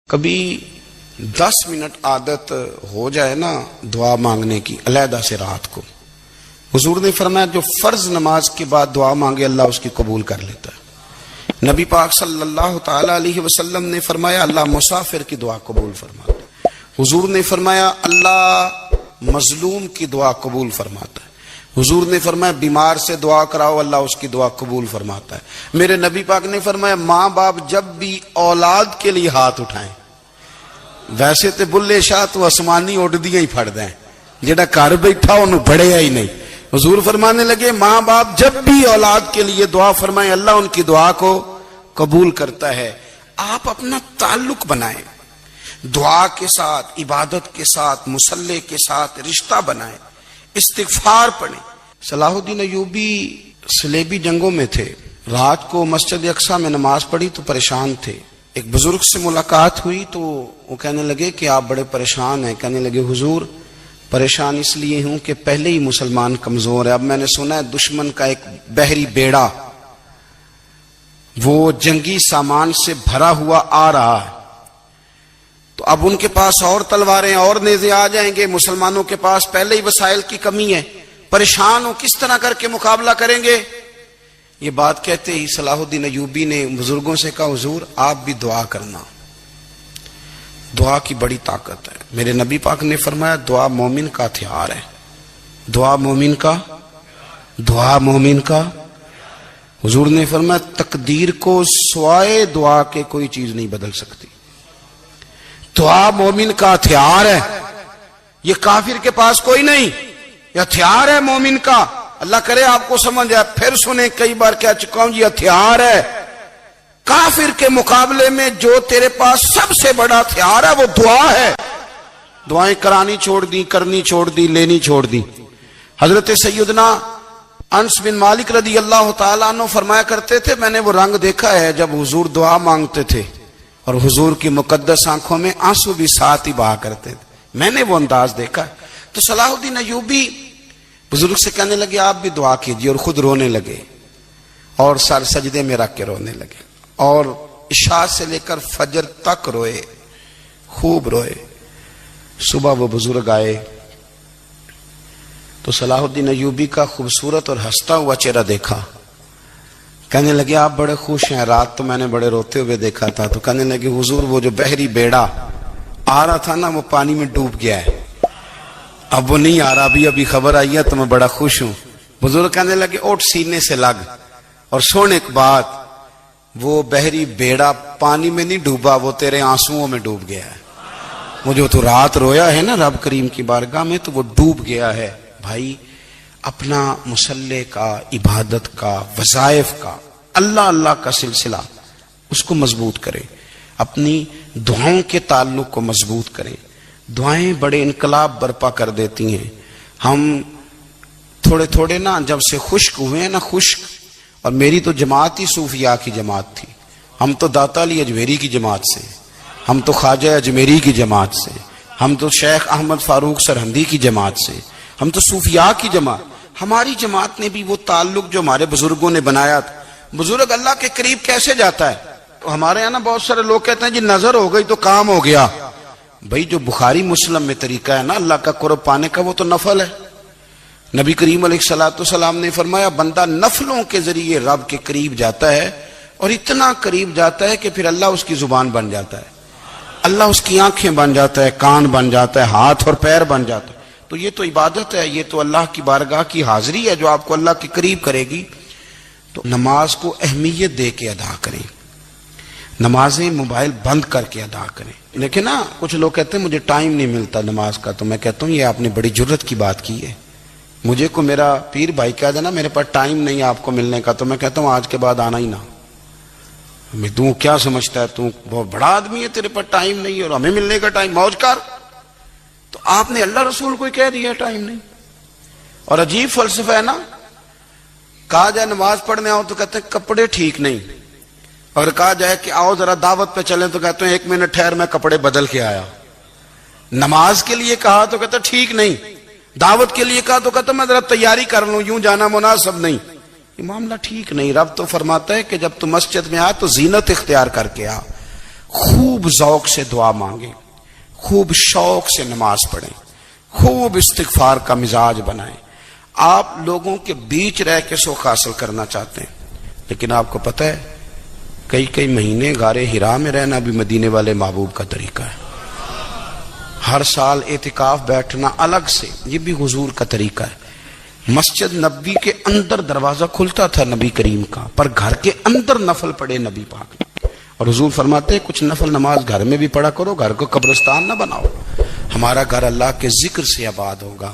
کبھی 10 منٹ عادت ہو جائے نا دعا مانگنے کی علیحدہ سے رات کو، حضور نے فرمایا جو فرض نماز کے بعد دعا مانگے اللہ اس کی قبول کر لیتا ہے۔ نبی پاک صلی اللہ تعالی علیہ وسلم نے فرمایا اللہ مسافر کی دعا قبول فرماتا ہے۔ حضور نے فرمایا اللہ مظلوم کی دعا قبول فرماتا ہے۔ حضور نے فرمایا بیمار سے دعا کراؤ اللہ اس کی دعا قبول فرماتا ہے۔ میرے نبی پاک نے فرمایا ماں باپ جب بھی اولاد کے لیے ہاتھ اٹھائیں، ویسے تے بلے شاہ تو آسمانی اڈ دیا ہی پھڑ دیں، جڑا گھر بیٹھا انہوں بڑھیا ہی نہیں۔ حضور فرمانے لگے ماں باپ جب بھی اولاد کے لیے دعا فرمائیں اللہ ان کی دعا کو قبول کرتا ہے۔ آپ اپنا تعلق بنائیں، دعا کے ساتھ، عبادت کے ساتھ، مصلی کے ساتھ رشتہ بنائیں، استغفار پڑھیں۔ صلاح الدین ایوبی صلیبی جنگوں میں تھے، رات کو مسجد اقصی میں نماز پڑھی تو پریشان تھے۔ ایک بزرگ سے ملاقات ہوئی تو وہ کہنے لگے کہ آپ بڑے پریشان ہیں۔ کہنے لگے حضور پریشان اس لیے ہوں کہ پہلے ہی مسلمان کمزور ہے، اب میں نے سنا ہے دشمن کا ایک بحری بیڑا وہ جنگی سامان سے بھرا ہوا آ رہا ہے، تو اب ان کے پاس اور تلواریں اور نیزے آ جائیں گے، مسلمانوں کے پاس پہلے ہی وسائل کی کمی ہے، پریشان ہو کس طرح کر کے مقابلہ کریں گے۔ یہ بات کہتے ہی صلاح الدین ایوبی نے بزرگوں سے کہا حضور آپ بھی دعا کرنا، دعا کی بڑی طاقت ہے۔ میرے نبی پاک نے فرمایا دعا مومن کا ہتھیار ہے، دعا مومن کا حضور نے فرمایا تقدیر کو سوائے دعا کے کوئی چیز نہیں بدل سکتی۔ دعا مومن کا ہتھیار ہے، یہ کافر کے پاس کوئی نہیں، یہ ہتھیار ہے مومن کا۔ اللہ کرے آپ کو سمجھ آئے، پھر سنیں کئی بار کہہ چکا ہوں یہ ہتھیار ہے۔ کافر کے مقابلے میں جو تیرے پاس سب سے بڑا ہتھیار ہے وہ دعا ہے۔ دعائیں کرانی چھوڑ دی، کرنی چھوڑ دی، لینی چھوڑ دی۔ حضرت سیدنا انس بن مالک رضی اللہ تعالیٰ عنہ فرمایا کرتے تھے میں نے وہ رنگ دیکھا ہے جب حضور دعا مانگتے تھے اور حضور کی مقدس آنکھوں میں آنسو بھی ساتھ ہی بہا کرتے تھے، میں نے وہ انداز دیکھا ہے۔ تو صلاح الدین ایوبی بزرگ سے کہنے لگے آپ بھی دعا کیجئے، اور خود رونے لگے اور سر سجدے میں رکھ کے رونے لگے، اور عشاء سے لے کر فجر تک روئے، خوب روئے۔ صبح وہ بزرگ آئے تو صلاح الدین ایوبی کا خوبصورت اور ہنستا ہوا چہرہ دیکھا، کہنے لگے آپ بڑے خوش ہیں، رات تو میں نے بڑے روتے ہوئے دیکھا تھا۔ تو کہنے لگے حضور وہ جو بحری بیڑا آ رہا تھا نا وہ پانی میں ڈوب گیا ہے، اب وہ نہیں آ رہا، ابھی خبر آئی ہے تو میں بڑا خوش ہوں۔ بزرگ کہنے لگے اٹھ سینے سے لگ اور سن ایک بات، وہ بحری بیڑا پانی میں نہیں ڈوبا، وہ تیرے آنسوؤں میں ڈوب گیا ہے۔ وہ جو تو رات رویا ہے نا رب کریم کی بارگاہ میں تو وہ ڈوب گیا ہے۔ بھائی اپنا مصلی کا، عبادت کا، وظائف کا، اللہ اللہ کا سلسلہ اس کو مضبوط کریں، اپنی دعاؤں کے تعلق کو مضبوط کریں۔ دعائیں بڑے انقلاب برپا کر دیتی ہیں۔ ہم تھوڑے تھوڑے نا جب سے خشک ہوئے ہیں نا، خشک، اور میری تو جماعت ہی صوفیاء کی جماعت تھی، ہم تو داتا علی اجمیری کی جماعت سے، ہم تو خواجہ اجمیری کی جماعت سے، ہم تو شیخ احمد فاروق سرہندی کی جماعت سے، ہم تو صوفیاء کی جماعت۔ ہماری جماعت نے بھی وہ تعلق جو ہمارے بزرگوں نے بنایا تھا۔ بزرگ اللہ کے قریب کیسے جاتا ہے؟ ہمارے یہاں نا بہت سارے لوگ کہتے ہیں جی نظر ہو گئی تو کام ہو گیا۔ بھائی جو بخاری مسلم میں طریقہ ہے نا اللہ کا قرب پانے کا وہ تو نفل ہے۔ نبی کریم علیہ الصلوۃ والسلام نے فرمایا بندہ نفلوں کے ذریعے رب کے قریب جاتا ہے، اور اتنا قریب جاتا ہے کہ پھر اللہ اس کی زبان بن جاتا ہے، اللہ اس کی آنکھیں بن جاتا ہے، کان بن جاتا ہے، ہاتھ اور پیر بن جاتا ہے۔ تو یہ تو عبادت ہے، یہ تو اللہ کی بارگاہ کی حاضری ہے جو آپ کو اللہ کے قریب کرے گی۔ تو نماز کو اہمیت دے کے ادا کریں، نمازیں موبائل بند کر کے ادا کریں۔ لیکن نا کچھ لوگ کہتے ہیں مجھے ٹائم نہیں ملتا نماز کا، تو میں کہتا ہوں یہ آپ نے بڑی جرت کی بات کی ہے۔ مجھے کو میرا پیر بھائی کہہ دینا میرے پاس ٹائم نہیں آپ کو ملنے کا، تو میں کہتا ہوں آج کے بعد آنا ہی نہ۔ میں تو کیا سمجھتا ہے تو بہت بڑا آدمی ہے، تیرے پاس ٹائم نہیں اور ہمیں ملنے کا ٹائم، موج کر۔ تو آپ نے اللہ رسول کو کہہ دیا ٹائم نہیں، اور عجیب فلسفہ ہے نا، کہا جائے نماز پڑھنے آؤ تو کہتے ہیں کپڑے ٹھیک نہیں، اگر کہا جائے کہ آؤ ذرا دعوت پہ چلیں تو کہتے ہیں 1 منٹ ٹھہر میں کپڑے بدل کے آیا۔ نماز کے لیے کہا تو کہتے ہیں ٹھیک نہیں، دعوت کے لیے کہا تو کہتے ہیں میں ذرا تیاری کر لوں، یوں جانا مناسب نہیں۔ یہ معاملہ ٹھیک نہیں۔ رب تو فرماتا ہے کہ جب تو مسجد میں آ تو زینت اختیار کر کے آ، خوب ذوق سے دعا مانگیں، خوب شوق سے نماز پڑھیں، خوب استغفار کا مزاج بنائیں۔ آپ لوگوں کے بیچ رہ کے سوکھ حاصل کرنا چاہتے ہیں، لیکن آپ کو پتہ ہے کئی مہینے غار حرا میں رہنا بھی مدینے والے محبوب کا طریقہ ہے۔ ہر سال اعتکاف بیٹھنا الگ سے، یہ بھی حضور کا طریقہ ہے۔ مسجد نبی کے اندر دروازہ کھلتا تھا نبی کریم کا، پر گھر کے اندر نفل پڑے نبی پاک نے، اور حضور فرماتے ہیں کچھ نفل نماز گھر میں بھی پڑھا کرو، گھر کو قبرستان نہ بناؤ۔ ہمارا گھر اللہ کے ذکر سے آباد ہوگا،